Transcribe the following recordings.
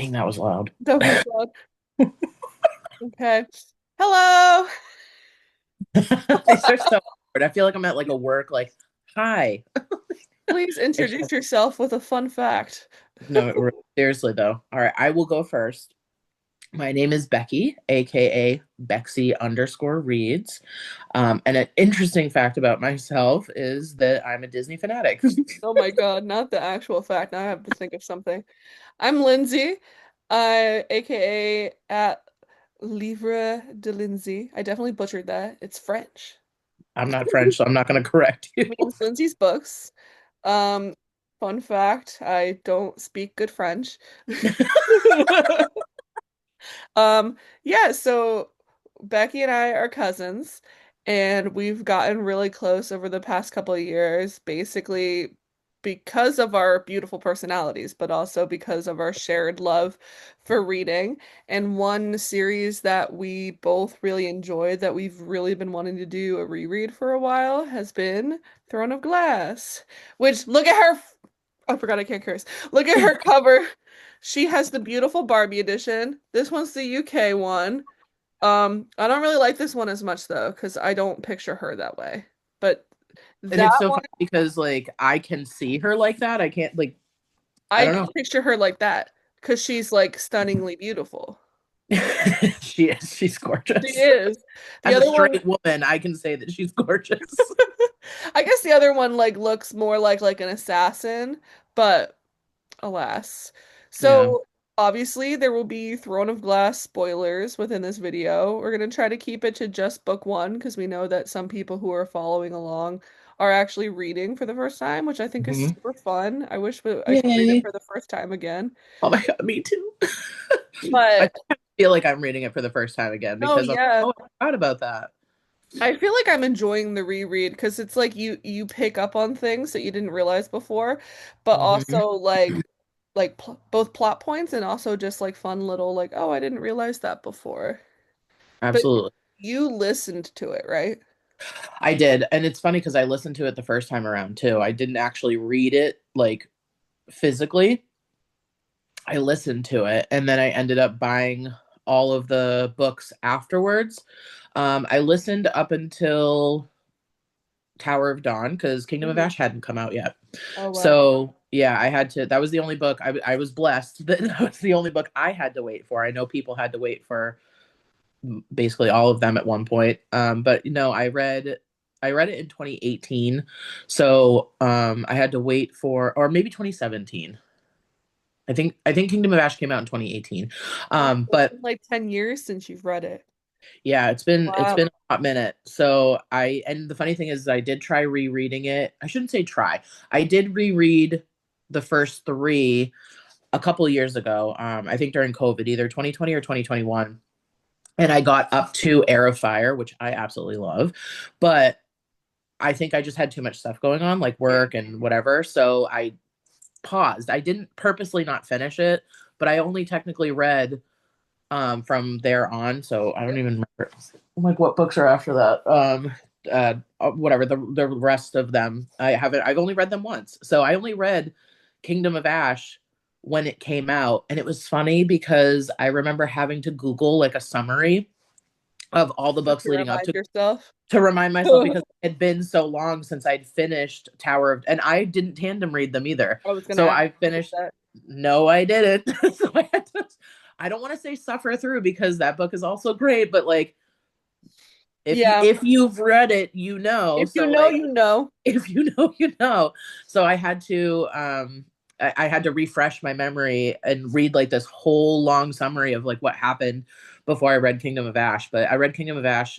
Dang, that was loud. That was loud. Okay. Hello. These are so awkward. I feel like I'm at like a work, like, hi. Please I should, introduce yourself with a fun fact. no, seriously though. All right, I will go first. My name is Becky, aka Bexy_reads. And an interesting fact about myself is that I'm a Disney fanatic. Oh my God, not the actual fact. Now I have to think of something. I'm Lindsay. AKA at Livre de Lindsay. I definitely butchered that. It's French. I'm not French, so I'm not going to correct you. It means Lindsay's books. Um, Fun fact, I don't speak good French. Yeah, so Becky and I are cousins, and we've gotten really close over the past couple of years, basically because of our beautiful personalities, but also because of our shared love for reading. And one series that we both really enjoyed, that we've really been wanting to do a reread for a while, has been Throne of Glass, which look at her. I forgot I can't curse. Look at her cover. She has the beautiful Barbie edition. This one's the UK one. I don't really like this one as much though, because I don't picture her that way. But And that it's so one, funny because like I can see her like that. I can't like I I don't can know. picture her like that because she's like stunningly beautiful. She is. She's She gorgeous. is. The As a other one, straight woman, I can say that she's gorgeous. I guess the other one like looks more like an assassin, but alas. Yeah. So obviously there will be Throne of Glass spoilers within this video. We're gonna try to keep it to just book one because we know that some people who are following along are actually reading for the first time, which I think is Mhm. super fun. I wish I could read it Yay. for the first time again. Oh my God, me too. I But feel like I'm reading it for the first time again oh because I'm like, yeah, oh, I forgot about that. I feel like I'm enjoying the reread because it's like you pick up on things that you didn't realize before, but Hmm. also like pl both plot points and also just like fun little like, oh, I didn't realize that before. But Absolutely. you listened to it, right? I did. And it's funny because I listened to it the first time around too. I didn't actually read it like physically. I listened to it and then I ended up buying all of the books afterwards. I listened up until Tower of Dawn because Kingdom of Mhm. Ash hadn't come out yet. Oh wow. So yeah, I had to. That was the only book I was blessed that that was the only book I had to wait for. I know people had to wait for basically all of them at one point. But you know, I read it in 2018, so I had to wait for or maybe 2017. I think Kingdom of Ash came out in 2018. Wow, it's But been like 10 years since you've read it. yeah, it's Wow. been a hot minute. So I and the funny thing is I did try rereading it. I shouldn't say try. I did reread the first three a couple years ago. I think during COVID, either 2020 or 2021. And I got up to Air of Fire, which I absolutely love. But I think I just had too much stuff going on, like Yeah. work and whatever. So I paused. I didn't purposely not finish it, but I only technically read from there on. So I don't even remember like what books are after that. Whatever the rest of them, I haven't. I've only read them once. So I only read Kingdom of Ash when it came out, and it was funny because I remember having to Google like a summary of all the Just books to leading up remind yourself. to remind myself I because it had been so long since I'd finished Tower of, and I didn't tandem read them either. was gonna So ask I you finished. that. No, I didn't. So I had to. I don't want to say suffer through because that book is also great, but like Yeah. if you've read it, you know. If you So know, like you know. if you know, you know. So I had to I had to refresh my memory and read like this whole long summary of like what happened before I read Kingdom of Ash. But I read Kingdom of Ash.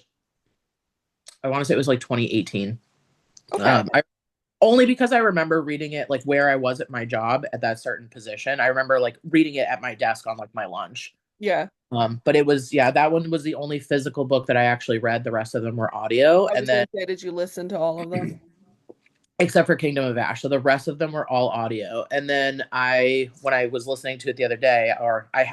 I want to say it was like 2018. Okay. I only because I remember reading it like where I was at my job at that certain position. I remember like reading it at my desk on like my lunch. Yeah. But it was yeah, that one was the only physical book that I actually read. The rest of them were audio, I and was then gonna say, did you listen to all of them? except for Kingdom of Ash, so the rest of them were all audio. And then when I was listening to it the other day, or I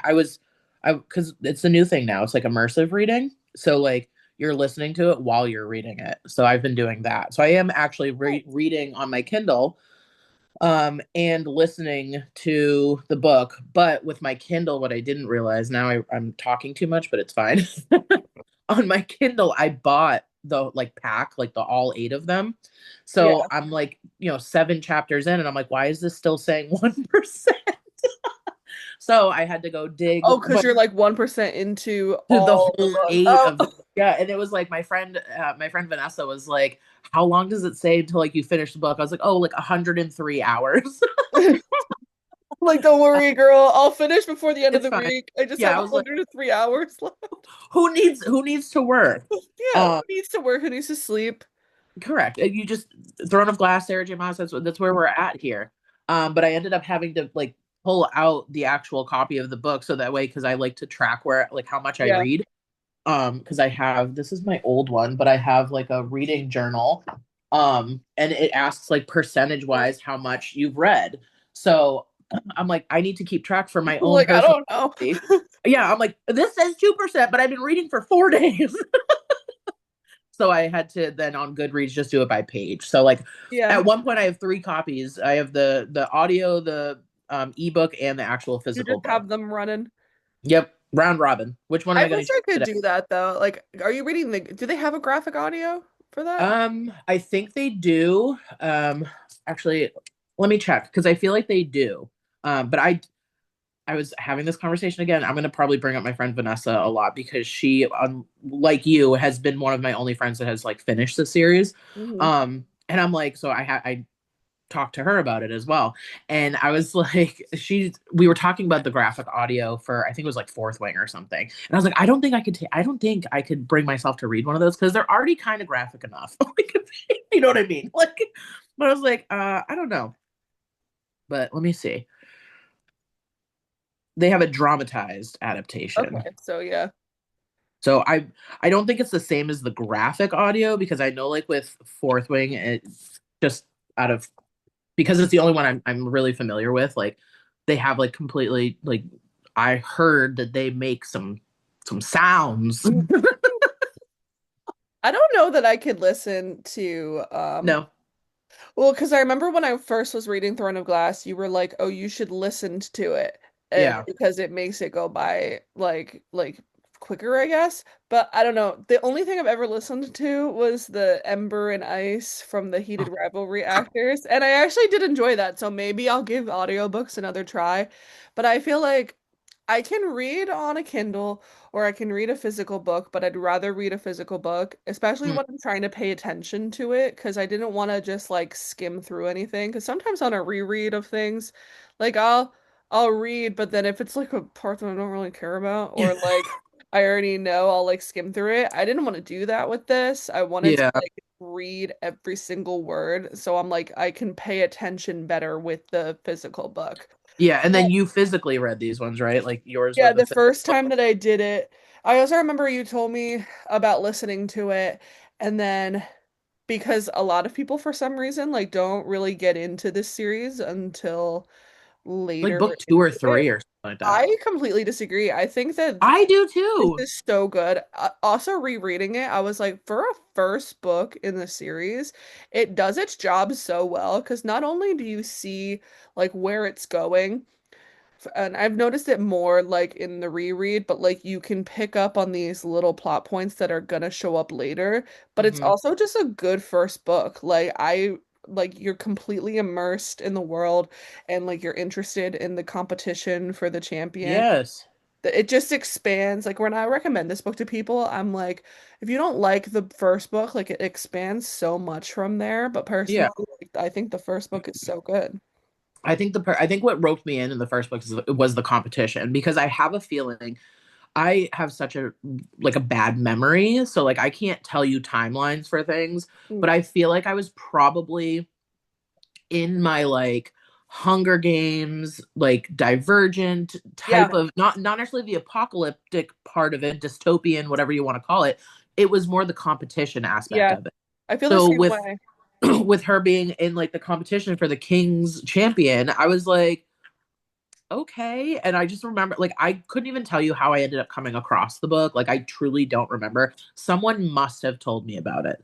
because it's a new thing now. It's like immersive reading, so like you're listening to it while you're reading it. So I've been doing that. So I am actually reading on my Kindle and listening to the book. But with my Kindle, what I didn't realize now I'm talking too much, but it's fine. On my Kindle, I bought the like pack, like the all eight of them. So Yeah. I'm like, 7 chapters in, and I'm like, why is this still saying 1%? So I had to go dig, Oh, because but you're like 1% into to the all the whole book. eight Oh, of the yeah, and it was like my friend Vanessa was like, "How long does it say until like you finish the book?" I was like, "Oh, like 103 hours." like, don't worry, girl. I'll finish before the end of It's the fine. week. I just Yeah, have I was like, 103 hours left. who needs to work? Yeah, who Um, needs to work? Who needs to sleep? correct. You just Throne of Glass, Sarah J. Maas. That's where we're at here. But I ended up having to like pull out the actual copy of the book so that way because I like to track where like how much I Yeah. read. Because I have this is my old one, but I have like a reading journal. And it asks like percentage wise how much you've read. So I'm like, I need to keep track for my own Like, I personal don't know. safety. Yeah, I'm like, this says 2%, but I've been reading for 4 days. So I had to then on Goodreads just do it by page. So like Yeah. at one point I have 3 copies. I have the audio, the ebook, and the actual You physical just book. have them running. Yep, round robin. Which one am I I going wish to choose I could today? do that though. Like, are you reading do they have a graphic audio for that? I think they do. Actually, let me check because I feel like they do. But I was having this conversation again. I'm gonna probably bring up my friend Vanessa a lot because she, like you, has been one of my only friends that has like finished the series. Hmm. And I'm like, so I talked to her about it as well. And I was like, we were talking about the graphic audio for I think it was like Fourth Wing or something. And I was like, I don't think I could bring myself to read one of those because they're already kind of graphic enough. Like, you know what I mean? Like, but I was like, I don't know. But let me see. They have a dramatized Okay, adaptation. so yeah. So I don't think it's the same as the graphic audio because I know like with Fourth Wing, it's just out of because it's the only one I'm really familiar with. Like they have like completely like I heard that they make some sounds. I don't know that I could listen to No, well, because I remember when I first was reading Throne of Glass, you were like, "Oh, you should listen to it," and yeah, because it makes it go by like quicker, I guess. But I don't know. The only thing I've ever listened to was the Ember and Ice from the Heated Rivalry actors, and I actually did enjoy that. So maybe I'll give audiobooks another try. But I feel like I can read on a Kindle or I can read a physical book, but I'd rather read a physical book, especially mm, when I'm trying to pay attention to it, because I didn't want to just like skim through anything. Because sometimes on a reread of things, like I'll read, but then if it's like a part that I don't really care about, or like I already know, I'll like skim through it. I didn't want to do that with this. I wanted to yeah, like read every single word, so I'm like I can pay attention better with the physical book. yeah. And then you physically read these ones, right? Like yours were Yeah, the the first time that I did it, I also remember you told me about listening to it, and then because a lot of people for some reason like don't really get into this series until like later book two into or it. three or something like that. I completely disagree. I think that I do this too. is so good. Also rereading it, I was like, for a first book in the series, it does its job so well because not only do you see like where it's going, and I've noticed it more like in the reread, but like you can pick up on these little plot points that are gonna show up later, but it's Hmm. also just a good first book. Like you're completely immersed in the world and like you're interested in the competition for the champion. Yes. It just expands. Like when I recommend this book to people, I'm like, if you don't like the first book, like it expands so much from there. But Yeah. personally, like, I think the first book is so good. I think what roped me in the first book was the competition because I have a feeling I have such a like a bad memory, so like I can't tell you timelines for things, but Mm. I feel like I was probably in my like Hunger Games, like Divergent Yeah, type of not necessarily the apocalyptic part of it, dystopian, whatever you want to call it. It was more the competition aspect yeah. of it. I feel the So same with way. with her being in like the competition for the King's champion, I was like, okay. And I just remember, like, I couldn't even tell you how I ended up coming across the book. Like, I truly don't remember. Someone must have told me about it.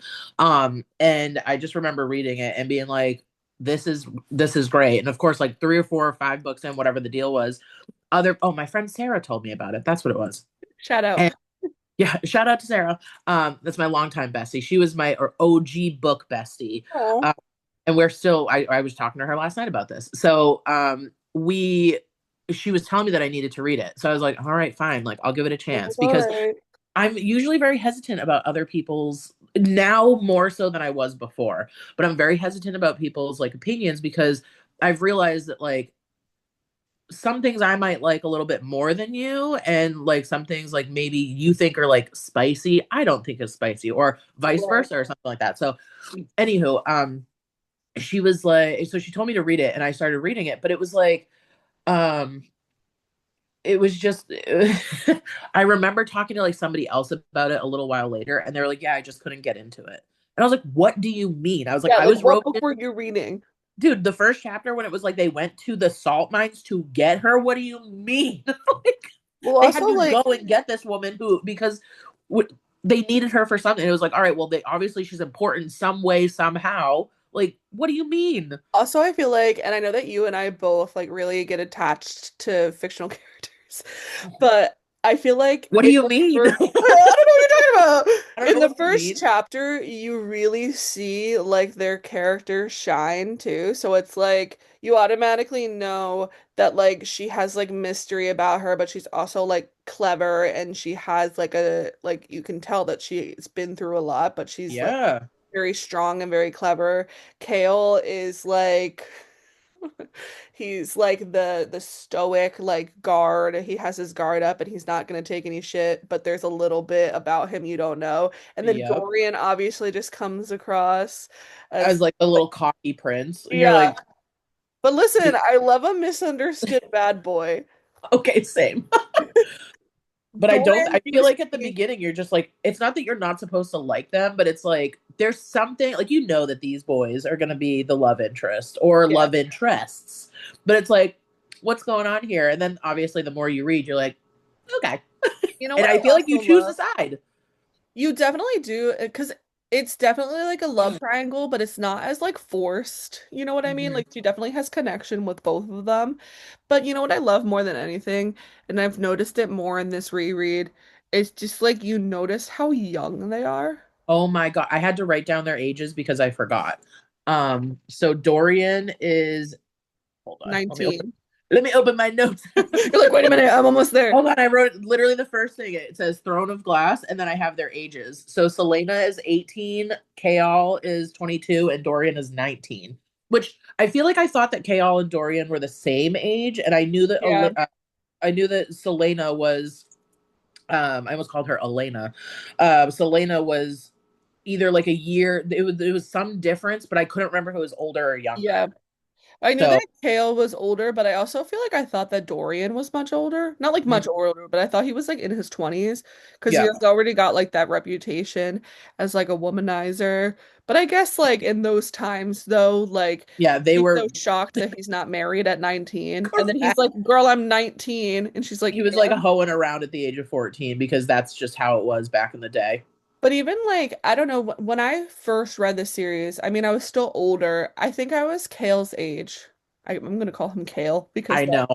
And I just remember reading it and being like, this is great. And of course, like 3 or 4 or 5 books in, whatever the deal was, my friend Sarah told me about it. That's what it was. Shout out. And yeah, shout out to Sarah. That's my longtime bestie. She was my OG book bestie. Oh, Uh, and we're still I was talking to her last night about this. So we she was telling me that I needed to read it. So I was like, all right, fine, like I'll give it a chance all because right. I'm usually very hesitant about other people's now more so than I was before. But I'm very hesitant about people's like opinions because I've realized that like some things I might like a little bit more than you, and like some things like maybe you think are like spicy, I don't think is spicy, or vice Right. versa, or something like that. So, anywho, she was like, so she told me to read it, and I started reading it, but it was like, um, it was just, I remember talking to like somebody else about it a little while later, and they were like, yeah, I just couldn't get into it. And I was like, what do you mean? I was like, Yeah, I like was what roped book were you reading? dude, the first chapter when it was like they went to the salt mines to get her. What do you mean? Like Well, they had also to go like and get this woman who because they needed her for something. It was like, all right, well, they obviously she's important some way somehow. Like, what do you mean? also I feel like, and I know that you and I both like really get attached to fictional characters, but I feel like What do in you the mean? first, I don't know what you're talking I about. don't In know the what you first mean. chapter, you really see like their character shine too. So it's like you automatically know that like she has like mystery about her, but she's also like clever and she has like a like you can tell that she's been through a lot, but she's like Yeah, very strong and very clever. Kale is like he's like the stoic like guard. He has his guard up and he's not gonna take any shit, but there's a little bit about him you don't know. And then yep. Dorian obviously just comes across As as like the like little cocky prince, and you're yeah. like, But listen, I love a misunderstood bad boy. okay, same. But I don't Dorian I feel gives like at the me beginning you're just like it's not that you're not supposed to like them, but it's like there's something like you know that these boys are going to be the love interest or yeah. love interests. But it's like what's going on here? And then obviously the more you read you're like okay. You know And what I I feel like also you choose a love? side. You definitely do, because it's definitely like a love triangle, but it's not as like forced. You know what I mean? Mhm. Like she definitely has connection with both of them. But you know what I love more than anything, and I've noticed it more in this reread, it's just like you notice how young they are. Oh my god, I had to write down their ages because I forgot. So Dorian is hold on. 19. Let me open my notes. You're like, wait a minute, I'm almost there. Hold on, I wrote literally the first thing. It says Throne of Glass, and then I have their ages. So Selena is 18, Kaal is 22, and Dorian is 19. Which I feel like I thought that Kaal and Dorian were the same age, and Yeah. I knew that Selena was I almost called her Elena. Selena was either like a year. It was some difference, but I couldn't remember who was older or Yeah. younger. I knew So that Kale was older, but I also feel like I thought that Dorian was much older. Not like mm, much older, but I thought he was like in his 20s because he yeah, has already got like that reputation as like a womanizer. But I guess like in those times though, like yeah, they he's were so shocked that he's not married at 19. And then he's correct. like, "Girl, I'm 19." And she's He like, was like a hoeing around at the age of 14 because that's just how it was back in the day. but even like, I don't know, when I first read the series, I mean, I was still older. I think I was Kale's age. I'm gonna call him Kale because I know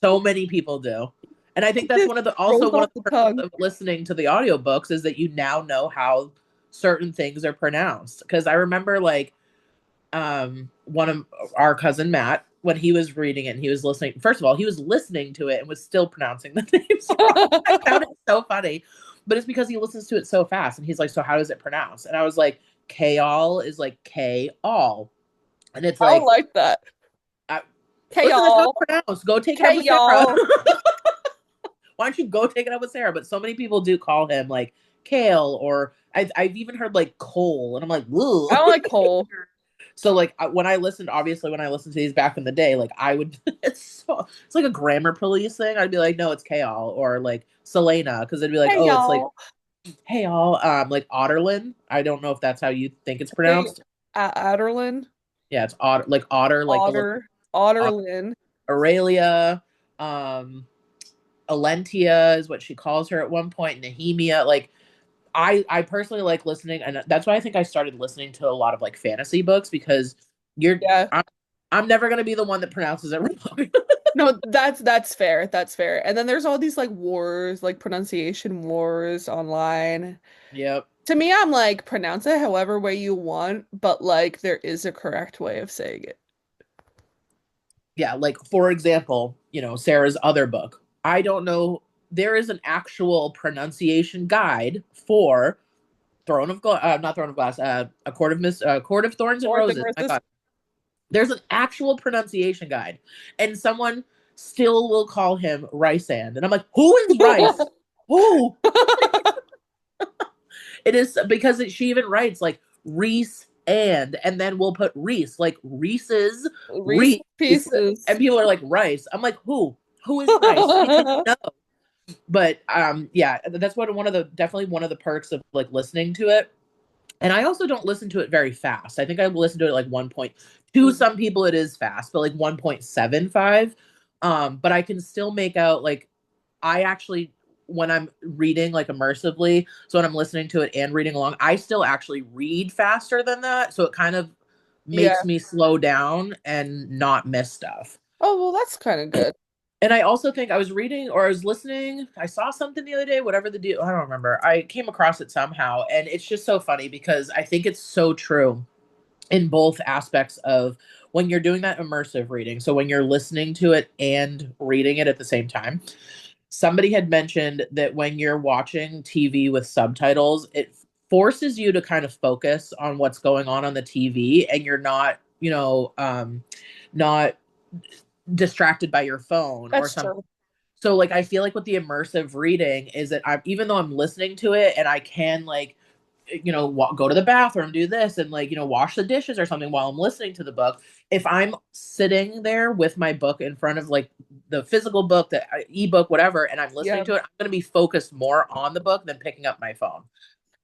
so many people do. And I think it that's just one of the rolls also one off of the the purposes tongue. of listening to the audiobooks is that you now know how certain things are pronounced. Because I remember like one of our cousin Matt when he was reading it and he was listening. First of all, he was listening to it and was still pronouncing the names wrong. I found it so funny. But it's because he listens to it so fast and he's like, so how does it pronounce? And I was like, K-all is like K-all. And it's I don't like, like that. I, Okay, listen, that's how y'all. it's pronounced. Go take it up Okay, with Sarah. y'all. Why don't you go take it up with Sarah? But so many people do call him like Kale or I've even heard like Cole. And I'm like, I woo. don't like Cole. So like when I listened, obviously when I listened to these back in the day, like I would, it's like a grammar police thing. I'd be like, no, it's Kale or like Selena because it'd be like, Hey, oh, it's like y'all. hey all, like Otterlin. I don't know if that's how you think it's Hey, pronounced. Adderlin. Yeah, it's otter like otter, like the little Otter. otter. Otterlin. Aurelia, Alentia is what she calls her at one point. Nehemia, like I personally like listening, and that's why I think I started listening to a lot of like fantasy books because you're Yeah. I'm never gonna be the one that pronounces it wrong. No, that's fair. That's fair. And then there's all these like wars, like pronunciation wars online. Yep. To me, I'm like, pronounce it however way you want, but like there is a correct way of saying it. Yeah, like for example, Sarah's other book. I don't know. There is an actual pronunciation guide for Throne of Glass, not Throne of Glass, a Court of Thorns and Fourth and Roses. My versus. God, there's an actual pronunciation guide, and someone still will call him Rice and I'm like, who is Rice? Who? It is because she even writes like Reese and then we'll put Reese like Reese's Reese Reese, and pieces. people are like Rice. I'm like, who? Who is Rice? I don't even know. But yeah, that's one of the definitely one of the perks of like listening to it. And I also don't listen to it very fast. I think I listen to it like 1.2. Some people it is fast, but like 1.75. But I can still make out like I actually when I'm reading like immersively, so when I'm listening to it and reading along, I still actually read faster than that. So it kind of makes Yeah. me slow down and not miss stuff. Oh, well, that's kind of good. And I also think I was reading or I was listening, I saw something the other day, whatever the deal, I don't remember. I came across it somehow, and it's just so funny because I think it's so true in both aspects of when you're doing that immersive reading. So when you're listening to it and reading it at the same time. Somebody had mentioned that when you're watching TV with subtitles, it forces you to kind of focus on what's going on the TV, and you're not, not distracted by your phone or That's something. true. So like I feel like with the immersive reading is that I'm even though I'm listening to it and I can like go to the bathroom, do this, and like wash the dishes or something while I'm listening to the book. If I'm sitting there with my book in front of like the physical book, the ebook, whatever, and I'm listening Yeah, to it, I'm going to be focused more on the book than picking up my phone.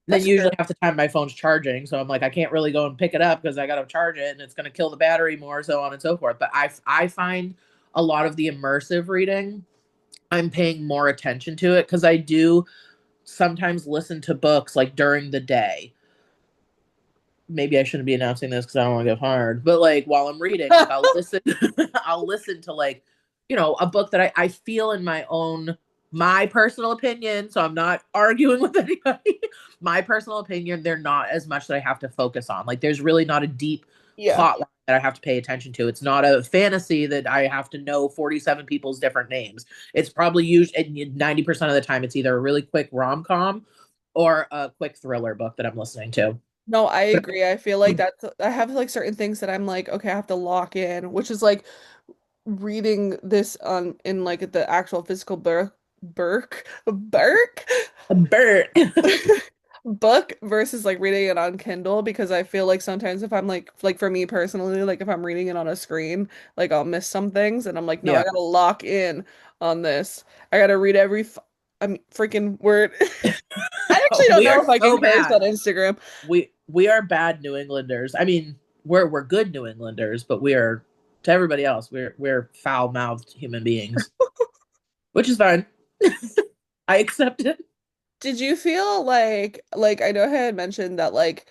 And then that's usually true. half the time my phone's charging, so I'm like I can't really go and pick it up because I got to charge it and it's going to kill the battery more, so on and so forth. But I find a lot of the immersive reading I'm paying more attention to it because I do sometimes listen to books like during the day. Maybe I shouldn't be announcing this because I don't want to get fired. But like while I'm reading, like I'll listen, I'll listen to like, a book that I feel in my personal opinion. So I'm not arguing with anybody. My personal opinion, they're not as much that I have to focus on. Like there's really not a deep Yeah. plot line that I have to pay attention to. It's not a fantasy that I have to know 47 people's different names. It's probably usually 90% of the time it's either a really quick rom com or a quick thriller book that I'm listening to. No, I But agree. I feel like I have like certain things that I'm like, okay, I have to lock in, which is like reading this on in like the actual physical Burke Bert. book versus like reading it on Kindle because I feel like sometimes if I'm like for me personally, like if I'm reading it on a screen, like I'll miss some things and I'm like, no, I Yeah. gotta lock in on this. I gotta read every I mean, freaking word. I actually don't We are know if I can so curse on bad. Instagram. We are bad New Englanders. I mean, we're good New Englanders, but we are to everybody else, we're foul mouthed human beings, which is fine. I accept it. Did you feel like I know I had mentioned that like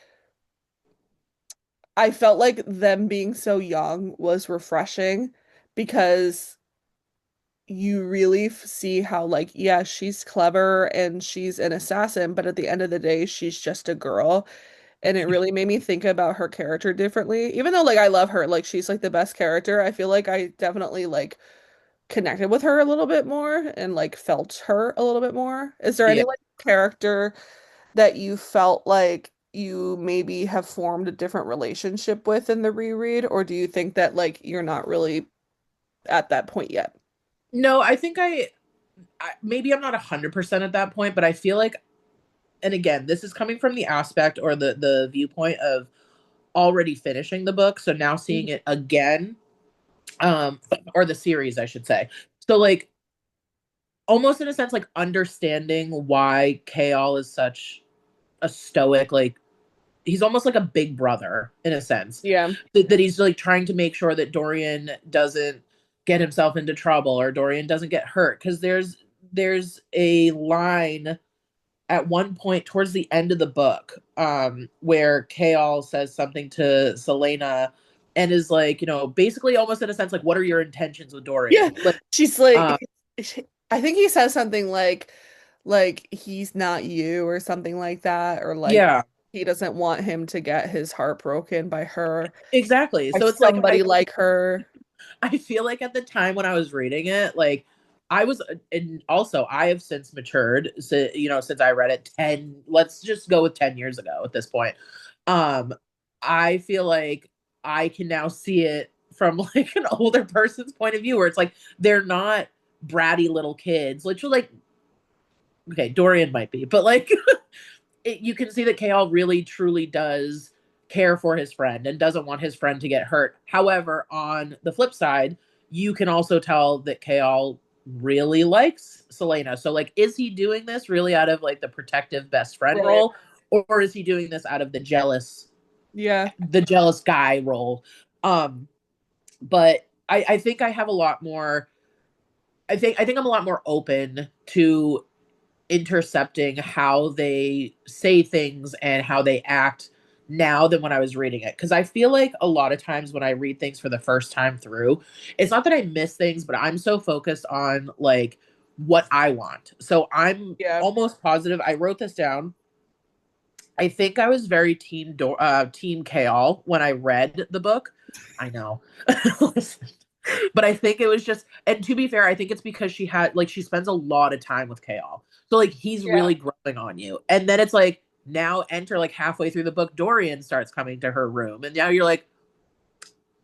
I felt like them being so young was refreshing because you really see how like yeah, she's clever and she's an assassin, but at the end of the day, she's just a girl. And it really made me think about her character differently. Even though like I love her, like she's like the best character, I feel like I definitely like connected with her a little bit more and like felt her a little bit more. Is there any Yeah. like character that you felt like you maybe have formed a different relationship with in the reread, or do you think that like you're not really at that point yet? No, I think maybe I'm not 100% at that point, but I feel like, and again, this is coming from the aspect or the viewpoint of already finishing the book, so now seeing it again, um, or the series, I should say. So like almost in a sense like understanding why Kaol is such a stoic, like he's almost like a big brother in a sense Yeah. that he's like trying to make sure that Dorian doesn't get himself into trouble or Dorian doesn't get hurt because there's a line at one point towards the end of the book where Kaol says something to Selena and is like, basically almost in a sense like, what are your intentions with Yeah. Dorian? Like, She's like um, I think he says something like he's not you or something like that, or like yeah, he doesn't want him to get his heart broken by her, exactly. by So it's like somebody like her. I feel like at the time when I was reading it, like I was, and also I have since matured. So, since I read it let's just go with 10 years ago at this point. Um, I feel like I can now see it from like an older person's point of view, where it's like they're not bratty little kids. Literally, like, okay, Dorian might be, but like you can see that Kale really truly does care for his friend and doesn't want his friend to get hurt. However, on the flip side, you can also tell that Kale really likes Selena. So like, is he doing this really out of like the protective best friend Right. role, or is he doing this out of Yeah. the jealous guy role? Um, but I think I have a lot more I think I'm a lot more open to intercepting how they say things and how they act now than when I was reading it. Because I feel like a lot of times when I read things for the first time through, it's not that I miss things, but I'm so focused on like what I want. So I'm Yeah. almost positive. I wrote this down. I think I was very team Kale when I read the book. I know. But I think it was just, and to be fair, I think it's because she spends a lot of time with Kale. So like he's Yeah. really growing on you. And then it's like now enter like halfway through the book, Dorian starts coming to her room. And now you're like,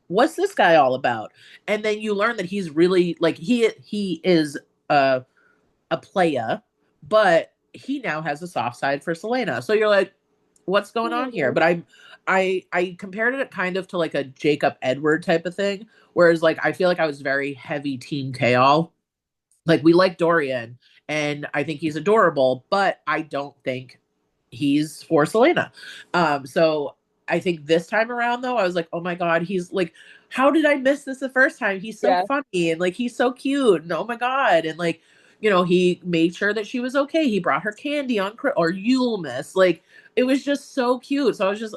what's this guy all about? And then you learn that he's really like he is a playa, but he now has a soft side for Selena. So you're like, what's going on here? Mhm. But I compared it kind of to like a Jacob Edward type of thing. Whereas like I feel like I was very heavy team Kale. Like we like Dorian and I think he's adorable, but I don't think he's for Selena. So I think this time around though, I was like, oh my God, he's like, how did I miss this the first time? He's so Yeah. funny and like he's so cute and oh my God. And like, he made sure that she was okay. He brought her candy on or Yule Miss. Like it was just so cute. So I was just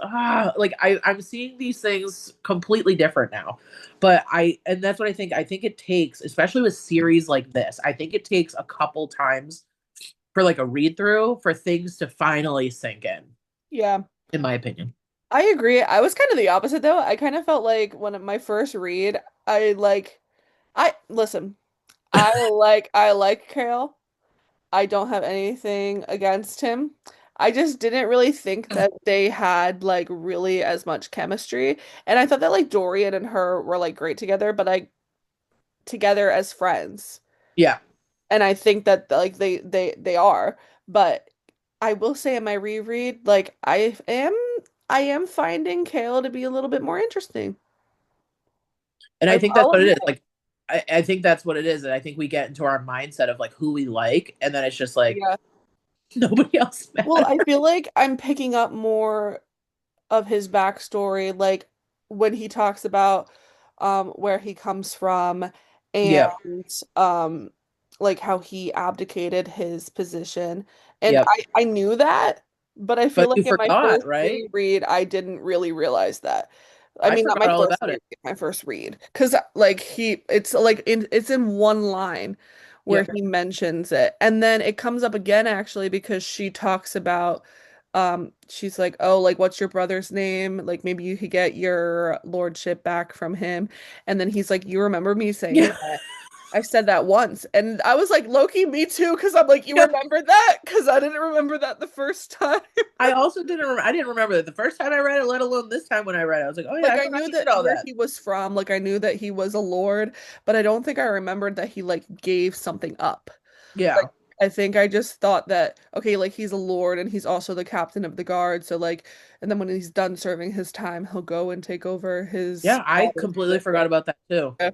like I'm seeing these things completely different now. But and that's what I think it takes, especially with series like this. I think it takes a couple times for like a read through for things to finally sink Yeah. in my opinion. I agree. I was kind of the opposite though. I kind of felt like when my first read, I listen, I like Carol. I don't have anything against him. I just didn't really think that they had like really as much chemistry. And I thought that like Dorian and her were like great together, but like together as friends. Yeah. And I think that like they are. But I will say in my reread, like I am finding Kale to be a little bit more interesting. And I think that's I'll what it admit. is. Like I think that's what it is. And I think we get into our mindset of like who we like, and then it's just like Yeah. nobody else Well, matters. I feel like I'm picking up more of his backstory, like when he talks about where he comes from Yep. and like how he abdicated his position. And Yep. I knew that, but I feel But like you in my forgot, first right? reread, I didn't really realize that. I I mean, not forgot my all first about read, it. my first read. Because like it's in one line where Yep. he mentions it. And then it comes up again actually because she talks about she's like, "Oh, like what's your brother's name? Like maybe you could get your lordship back from him." And then he's like, "You remember me saying Yeah. that?" I said that once. And I was like, "Loki, me too," because I'm like, "You Yeah. remember that?" Because I didn't remember that the first time. I also I didn't remember it the first time I read it, let alone this time when I read it. I was like, oh yeah, Like I I forgot knew he that did all where that. he was from, like I knew that he was a lord, but I don't think I remembered that he like gave something up. Like Yeah. I think I just thought that okay, like he's a lord and he's also the captain of the guard, so like and then when he's done serving his time, he'll go and take over his Yeah, I father's completely forgot position. about that too. Yeah.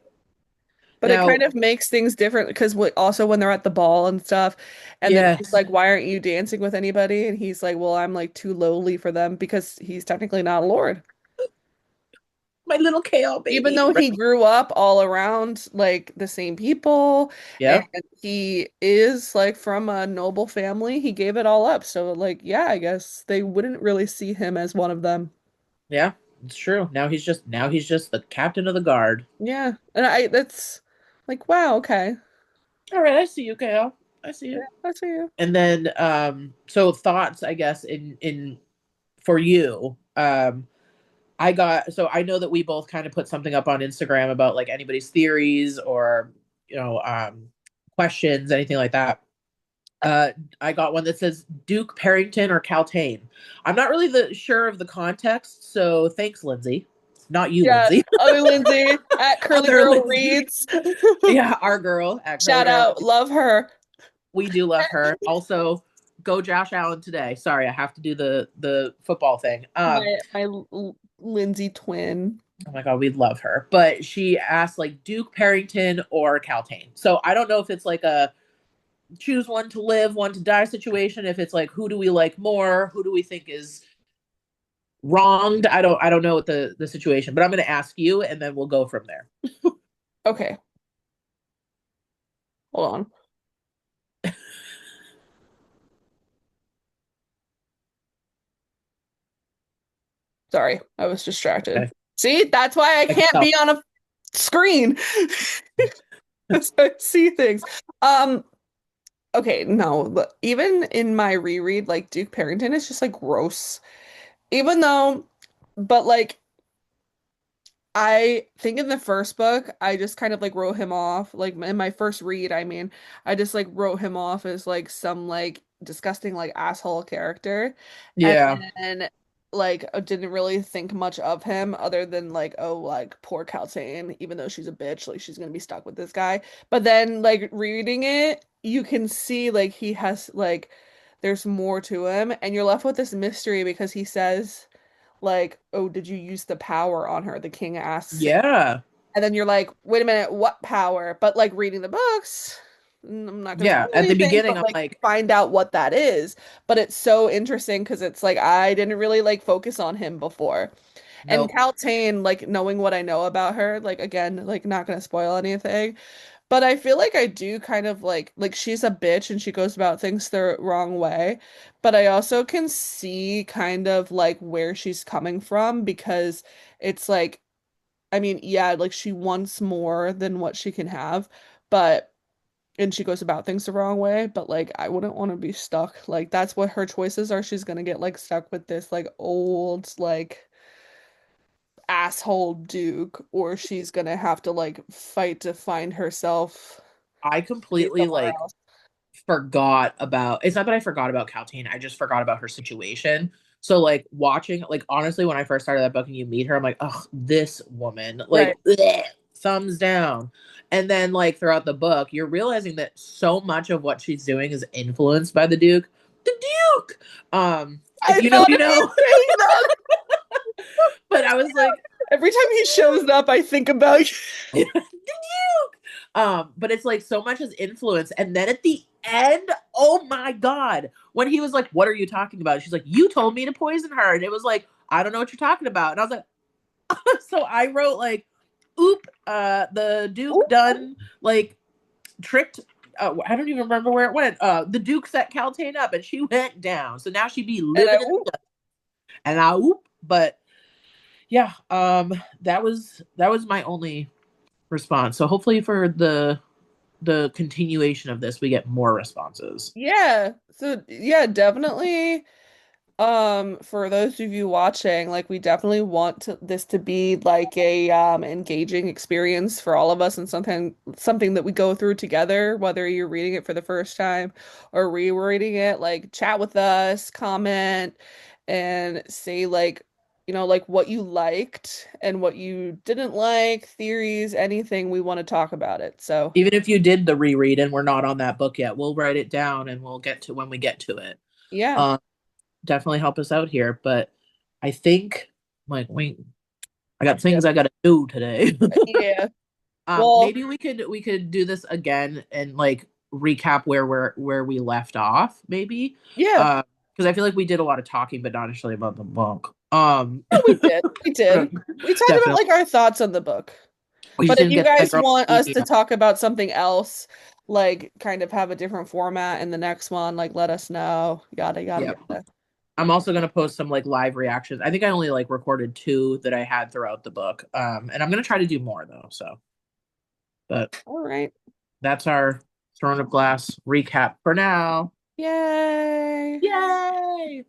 But it Now, kind of makes things different because also when they're at the ball and stuff, and then she's yes, like, "Why aren't you dancing with anybody?" And he's like, "Well, I'm like too lowly for them because he's technically not a lord." my little kale Even baby. though Right? he grew up all around like the same people and Yeah, he is like from a noble family, he gave it all up. So like, yeah, I guess they wouldn't really see him as one of them. yeah. It's true. Now he's just the captain of the guard. Yeah. And I that's like, wow, okay. All right, I see you, Kale. I see Yeah, you. that's for you. And then so thoughts, I guess, in for you. I know that we both kind of put something up on Instagram about like anybody's theories or questions, anything like that. Uh, I got one that says Duke Parrington or Caltaine. I'm not really sure of the context, so thanks, Lindsay. Not you, Yeah. Lindsay. Other Lindsay at Curly Other Girl Lindsay. Reads. Yeah, our girl at Curly Shout Girl. out, love her. We do love her. Also, go Josh Allen today. Sorry, I have to do the football thing. My Lindsay twin. Oh my god, we'd love her. But she asked like Duke Parrington or Caltaine. So I don't know if it's like a choose one to live, one to die situation. If it's like who do we like more? Who do we think is wronged? I don't know what the situation, but I'm gonna ask you and then we'll go from there. Okay, hold on. Sorry, I was distracted. Okay. See, that's why I I can can't tell. be on a screen. That's why I see things. Um, okay, no, but even in my reread, like Duke Parrington is just like gross. Even though, but like I think in the first book, I just kind of like wrote him off. Like in my first read, I mean, I just like wrote him off as like some like disgusting like asshole character. And Yeah. then like I didn't really think much of him other than like, oh, like poor Caltaine, even though she's a bitch, like she's gonna be stuck with this guy. But then like reading it, you can see like he has like there's more to him, and you're left with this mystery because he says like, "Oh, did you use the power on her?" The king asks it. Yeah. And then you're like, "Wait a minute, what power?" But like reading the books, I'm not gonna Yeah. spoil At the anything, beginning, but I'm like you like, find out what that is. But it's so interesting because it's like I didn't really like focus on him before. And nope. Caltaine, like knowing what I know about her, like again, like not gonna spoil anything. But I feel like I do kind of like she's a bitch and she goes about things the wrong way. But I also can see kind of like where she's coming from because it's like I mean, yeah, like she wants more than what she can have, but and she goes about things the wrong way, but like I wouldn't want to be stuck. Like that's what her choices are. She's gonna get like stuck with this like old like asshole duke, or she's gonna have to like fight to find herself I be completely somewhere like else. forgot about it's not that I forgot about Caltine, I just forgot about her situation. So like watching like honestly when I first started that book and you meet her, I'm like, oh, this woman, Right. like bleh, thumbs down. And then like throughout the book, you're realizing that so much of what she's doing is influenced by the Duke. The Duke! If I you know, thought you of you know. saying that. But I was like, Every time he shows up, I think about you. the Duke. But it's like so much is influence. And then at the end, oh my God, when he was like, what are you talking about? She's like, you told me to poison her. And it was like, I don't know what you're talking about. And I was like, so I wrote like, oop, the Duke Ooh, done like tricked. I don't even remember where it went. The Duke set Caltaine up and she went down. So now she'd be and I living in ooh. the dust. And I oop. But yeah, that was my only response. So hopefully for the continuation of this, we get more responses. Yeah. So yeah, definitely. For those of you watching, like we definitely want this to be like a engaging experience for all of us and something that we go through together, whether you're reading it for the first time or rereading it, like chat with us, comment, and say like, like what you liked and what you didn't like, theories, anything, we want to talk about it. So Even if you did the reread and we're not on that book yet, we'll write it down and we'll get to when we get to it. yeah. Um, Definitely help us out here. But I think like wait, I got Yeah. things I gotta do today. Yeah. Well, Maybe we could do this again and like recap where we left off, maybe. yeah. Because I feel like we did a lot of talking, but not necessarily about the book. Yeah, we did. We did. We talked about Definitely. like our thoughts on the book. We But just if didn't you get that guys girl want us to email. talk about something else, like kind of have a different format in the next one, like let us know. Yada yada Yeah. yada. I'm also gonna post some like live reactions. I think I only like recorded two that I had throughout the book. And I'm gonna try to do more though. So, but All right. that's our Throne of Glass recap for now. Yay. Yay!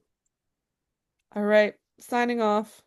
All right. Signing off.